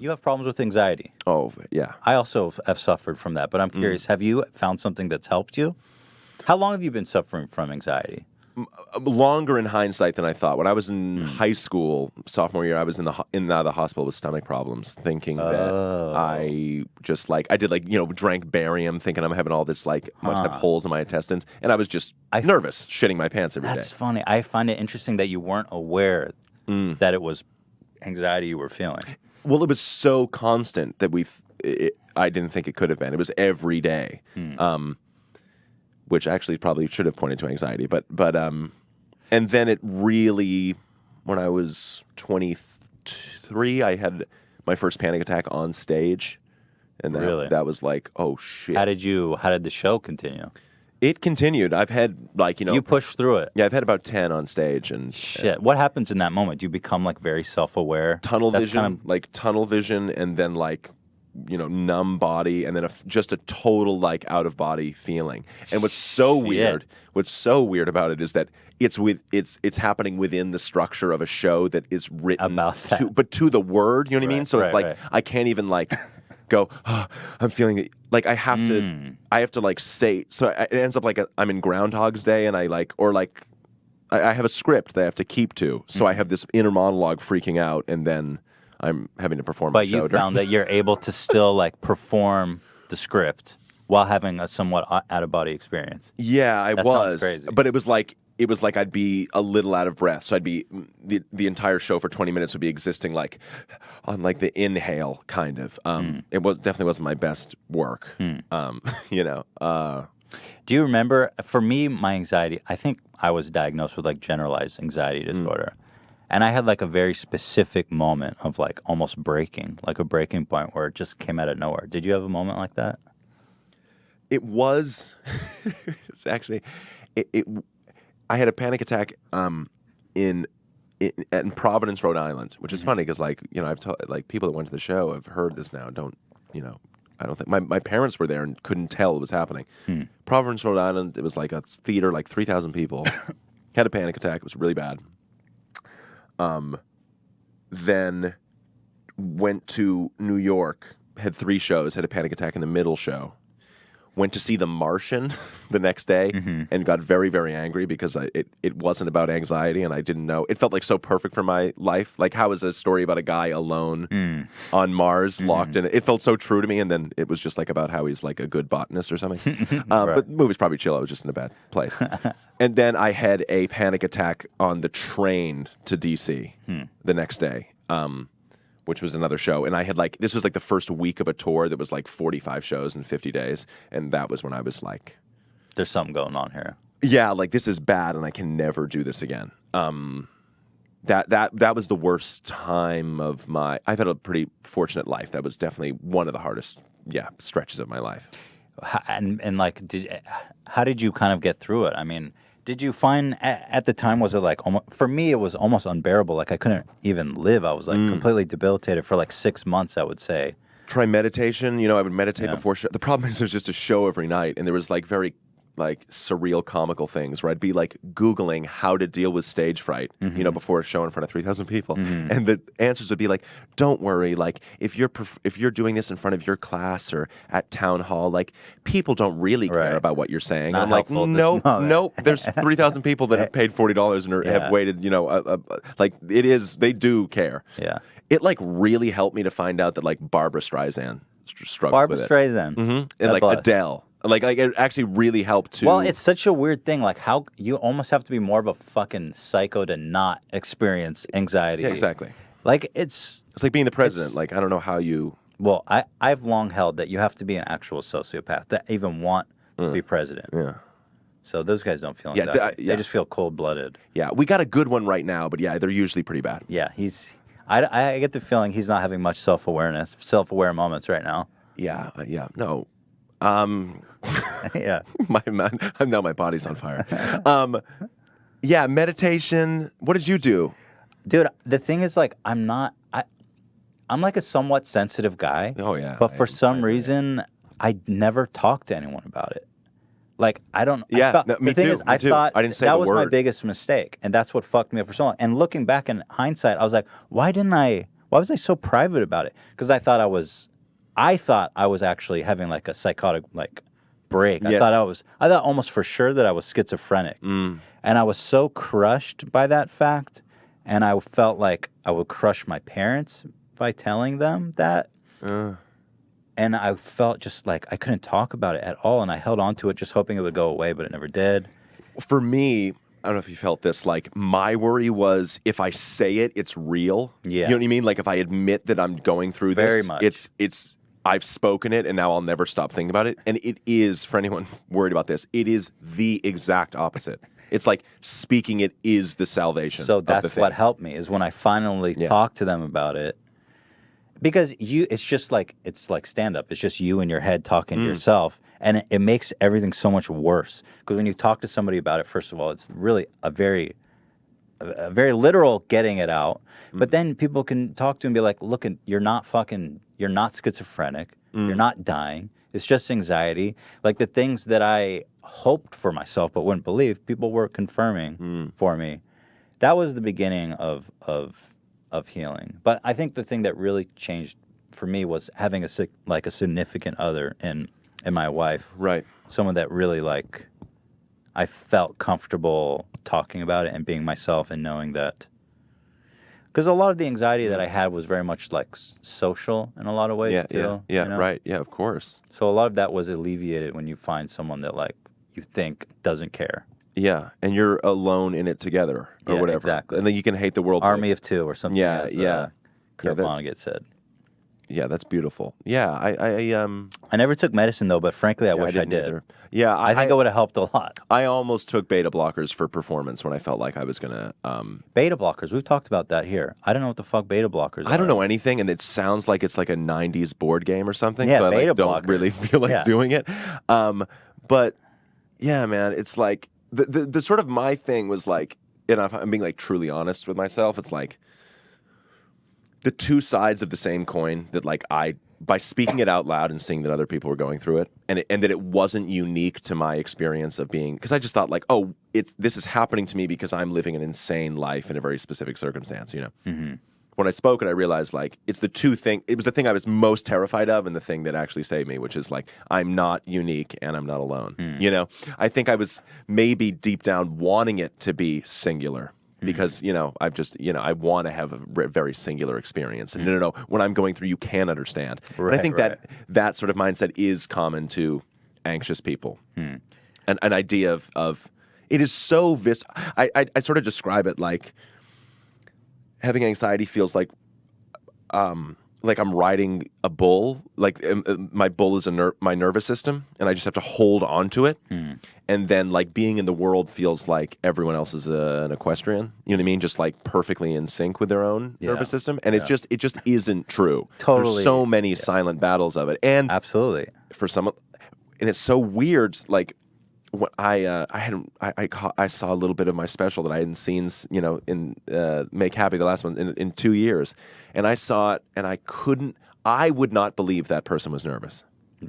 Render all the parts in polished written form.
You have problems with anxiety. Oh, yeah. I also have suffered from that, but I'm curious, have you found something that's helped you? How long have you been suffering from anxiety? Longer in hindsight than I thought. When I was in high school, sophomore year, I was in and out of the hospital with stomach problems, thinking that I just I did drank barium, thinking I'm having all this must have holes in my intestines, and I was just nervous, shitting my pants every day. That's funny. I find it interesting that you weren't aware that it was anxiety you were feeling. Well, it was so constant that I didn't think it could have been. It was every day. Which actually probably should have pointed to anxiety, but and then it really, when I was 23, I had my first panic attack on stage, and that was like, oh shit. How did the show continue? It continued. I've had you pushed through it. Yeah, I've had about 10 on stage, and shit. What happens in that moment? Do you become very self-aware? Tunnel vision, tunnel vision, and then numb body, and then just a total out of body feeling. And what's so weird about it is that it's happening within the structure of a show that is written about that. but to the word, you know what I mean? So it's I can't even go, oh, I'm feeling it. I have to say, so it ends up I'm in Groundhog's Day, and I have a script that I have to keep to. So I have this inner monologue freaking out, and then I'm having to perform. But you found that you're able to still perform the script while having a somewhat out of body experience. Yeah, I was. Sounds crazy. But it was like I'd be a little out of breath. So I'd be the entire show for 20 minutes would be existing on the inhale kind of. It definitely wasn't my best work. Do you remember? For me, my anxiety. I think I was diagnosed with generalized anxiety disorder. And I had a very specific moment of almost breaking, a breaking point where it just came out of nowhere. Did you have a moment like that? It was, it's actually, I had a panic attack in Providence, Rhode Island, which is funny because I've told people that went to the show have heard this now. I don't think my parents were there and couldn't tell it was happening. Providence, Rhode Island. It was a theater, 3,000 people. Had a panic attack. It was really bad. Then went to New York, had 3 shows, had a panic attack in the middle show. Went to see The Martian the next day and got very, very angry because it wasn't about anxiety, and I didn't know. It felt so perfect for my life. How is a story about a guy alone on Mars, locked in it? It felt so true to me, and then it was just about how he's a good botanist or something. Right. But the movie's probably chill. I was just in a bad place. And then I had a panic attack on the train to D.C. The next day. Which was another show. And I had this was the first week of a tour that was 45 shows in 50 days. And that was when I was there's something going on here. Yeah, this is bad and I can never do this again. That was the worst time of I've had a pretty fortunate life. That was definitely one of the hardest, stretches of my life. And how did you kind of get through it? I mean, did you find at the time, was it for me, it was almost unbearable. I couldn't even live. I was completely debilitated for 6 months, I would say. Try meditation. I would meditate before show. The problem is there's just a show every night, and there was very surreal comical things where I'd be Googling how to deal with stage fright, before a show in front of 3,000 people. And the answers would be don't worry, if you're doing this in front of your class or at town hall, people don't really care about what you're saying. Not and I'm nope, there's 3,000 people that have paid $40 and have waited, they do care. Yeah. It really helped me to find out that Barbra Streisand struggles with it. Barbra Streisand. And Adele. It actually really helped too. Well, it's such a weird thing. How you almost have to be more of a fucking psycho to not experience anxiety. Yeah, exactly. It's like being the president. I don't know how you. Well, I've long held that you have to be an actual sociopath to even want to be president. Yeah. So those guys don't feel anxiety. They just feel cold-blooded. Yeah, we got a good one right now, but they're usually pretty bad. Yeah, I get the feeling he's not having much self-aware moments right now. Yeah, no. Yeah. Now my body's on fire. Meditation. What did you do? Dude, the thing is I'm a somewhat sensitive guy. Oh yeah. But for some reason I never talked to anyone about it. I don't. Yeah, me too. I thought I didn't say that the was word. my biggest mistake, and that's what fucked me up for so long. And looking back in hindsight, I was like, why didn't I why was I so private about it? Because I thought I was actually having like a psychotic like break. Yes. I thought almost for sure that I was schizophrenic. And I was so crushed by that fact, and I felt like I would crush my parents by telling them that. And I felt just like I couldn't talk about it at all, and I held on to it just hoping it would go away, but it never did. For me, I don't know if you felt this, like my worry was if I say it, it's real. Yeah. You know what I mean? Like if I admit that I'm going through this, Very much. it's I've spoken it and now I'll never stop thinking about it. And it is, for anyone worried about this, it is the exact opposite. It's like speaking it is the salvation. So of the that's thing. what helped me is when I finally talked to them about it. Because it's like stand-up. It's just you in your head talking to yourself. And it makes everything so much worse. Because when you talk to somebody about it, first of all, it's really a very literal getting it out. But then people can talk to and be like, look, you're not schizophrenic. You're not dying. It's just anxiety. Like the things that I hoped for myself but wouldn't believe, people were confirming for me. That was the beginning of healing. But I think the thing that really changed for me was having a significant other in my wife. Right. Someone that really like I felt comfortable talking about it and being myself and knowing that. Because a lot of the anxiety that I had was very much like social in a lot of ways. Yeah, you know? right. Yeah, of course. So a lot of that was alleviated when you find someone that like you think doesn't care. Yeah, and you're alone in it together or whatever. Exactly. And then you can hate the world. Army of two or something. Yeah, as, yeah. Kurt Vonnegut said. Yeah, that's beautiful. Yeah, I never took medicine though, but frankly, I wish I did. Either. Yeah, I think it would have helped a lot. I almost took beta blockers for performance when I felt like I was gonna. Beta blockers. We've talked about that here. I don't know what the fuck beta blockers are. I don't know anything, and it sounds like it's like a '90s board game or something. Yeah, so beta I don't blockers. really feel like doing it. But yeah, man, it's like the sort of my thing was like, and I'm being like truly honest with myself. It's like the two sides of the same coin that like by speaking it out loud and seeing that other people were going through it, and that it wasn't unique to my experience of being, because I just thought like, oh, this is happening to me because I'm living an insane life in a very specific circumstance, you know. Mm-hmm. When I spoke it, I realized like it was the thing I was most terrified of, and the thing that actually saved me, which is like I'm not unique and I'm not alone. You know, I think I was maybe deep down wanting it to be singular. Because, you know, I want to have a very singular experience. And no, when I'm going through, you can understand. Right, and I think that sort of mindset is common to anxious people. An idea of it is so I sort of describe it like having anxiety feels like I'm riding a bull. Like my bull is my nervous system, and I just have to hold on to it. And then like being in the world feels like everyone else is an equestrian. You know what I mean? Just like perfectly in sync with their own nervous system. And it just isn't true. Totally. There's so many silent battles of it. And absolutely. For some, and it's so weird. Like when I saw a little bit of my special that I hadn't seen, you know, in Make Happy, the last one, in 2 years. And I saw it, and I would not believe that person was nervous.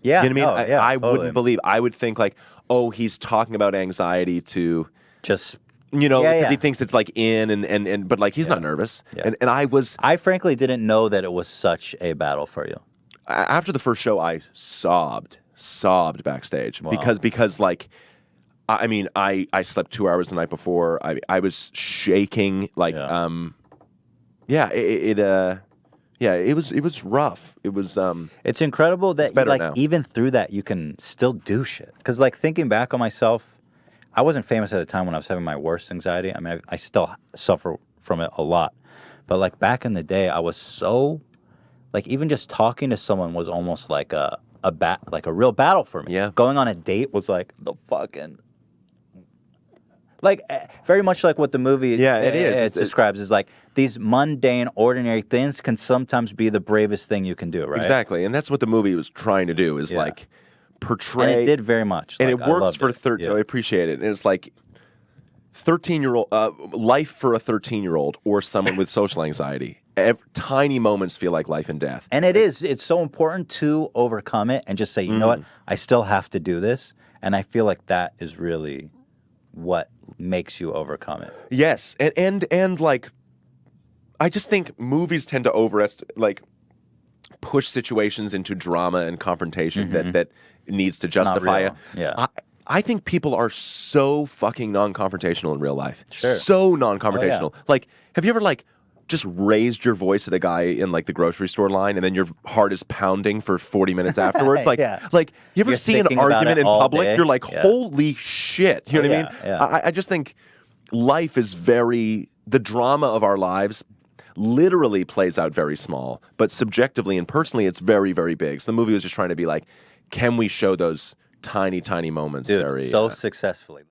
Yeah. You know what I mean? I totally. wouldn't believe. I would think like, oh, he's talking about anxiety to just, you know, because he thinks it's like but like he's not nervous. Yeah. And I frankly didn't know that it was such a battle for you. After the first show, I sobbed backstage. Wow. because like, I mean, I slept 2 hours the night before. I was shaking like, it was rough. It was. It's incredible that like now. even through that you can still do shit. Because like thinking back on myself, I wasn't famous at the time when I was having my worst anxiety. I mean, I still suffer from it a lot. But like back in the day, I was so like even just talking to someone was almost like a real battle for me. Yeah. Going on a date was like the fucking. Like, very much like what the movie it describes is like these mundane, ordinary things can sometimes be the bravest thing you can do, right? Exactly. And that's what the movie was trying to do is like portray. And it did very much. And like, it works for 13. I appreciate it. And it's like 13-year-old, life for a 13-year-old or someone with social anxiety. Tiny moments feel like life and death. And it's so important to overcome it and just say, you know what, I still have to do this. And I feel like that is really what makes you overcome it. Yes, and like I just think movies tend to push situations into drama and confrontation that needs to justify it. Yeah. I think people are so fucking non-confrontational in real life. Sure. So non-confrontational. Oh, yeah. Like, have you ever just raised your voice at a guy in the grocery store line, and then your heart is pounding for 40 minutes afterwards? Yeah. You ever see an thinking about argument it in all public? day. You're like, Yeah. holy shit. You know what I mean? Yeah. I just think life is the drama of our lives literally plays out very small, but subjectively and personally, it's very, very big. So the movie was just trying to be like, can we show those tiny, tiny moments? Dude, so successfully.